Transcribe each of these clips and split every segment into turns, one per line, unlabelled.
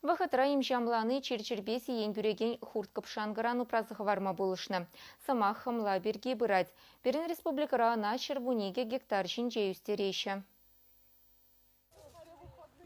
Вахытра имшамланы черчербеси енгюреген хурткапшангырану празыхварма болышны. Сама хамла берге бырать. Перен республикара на червунеге гектар жинжеюстереші.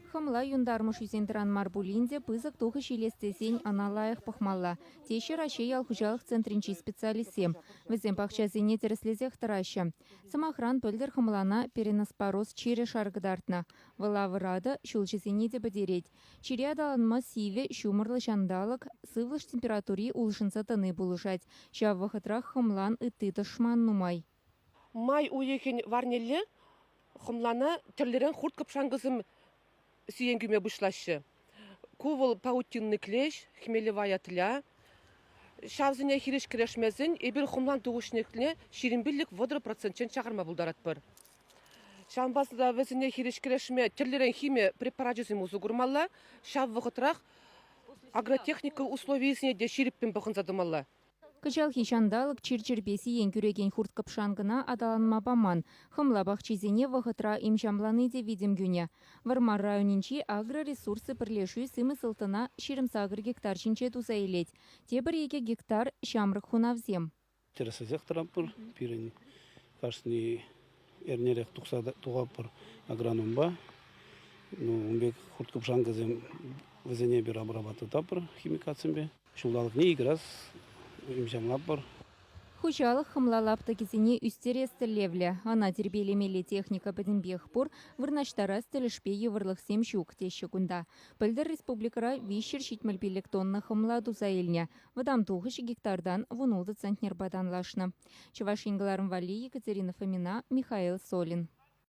Хамла юндармыш юзендіран марбулинде пызык тухы шелестесен аналайық пахмалла. Теші рашей алхужалық центринчи специалисем. Візен пахчазене тереслезех тараща. Самахран пөлдер хамлана перенаспороз чире шаргдартна. Вылавырады шулчызене де бадереть. Чире адаланма сиве шумырлы шандалык, сывлыш температури улышынса тыны булышать. Шав вахытрах хамлан ытты шман нумай.
Май уехен варнелі хамлана терлерен хурт капшангызым сиенгюме бұшлашы. Кувыл паутинный клеш, хмелевая тля. Шавзыне хириш кірешмезін, ебір хумлан туғышнекліне ширинбілік водыры процентчен чағырма бұлдарат бір. Шамбасында везіне хириш кірешме терлерен химия препаратжызым ұзы күрмалла, шав вғытрақ агротехника условиесіне де шириппен бұқын задымалла.
Кычал хишандалык чирчербеси енгюреген хурткапшангына адаланма баман. Хымла бахчизене вахытра имшамланы де видим гюня. Вармар районинчи агроресурсы пірлешу сымы сылтына ширимсагыр гектар шинче тузайлеть. Тебір еке гектар шамрық хунавзем.
Тересезек тарапыр, пирени каршыны эрнерек туғапыр агрономба. Умбек хурткапшангызем візене бір абрабаты тапыр химикацимбе. Шулдалық не играс
Хучалық хымлалапты кезіне үстерестілевлі. Ана тербелемелі техника бәдінбех бұр вырнаштара стілішпе евырлық семшук теші күнда. Пілдір республикара вишер шитмелбелік тонны хымла дузайылня. Вадам туғыш гектардан вунулды центнер баданлашны. Чувашингыларын вали Екатерина Фомина, Михаил Солин.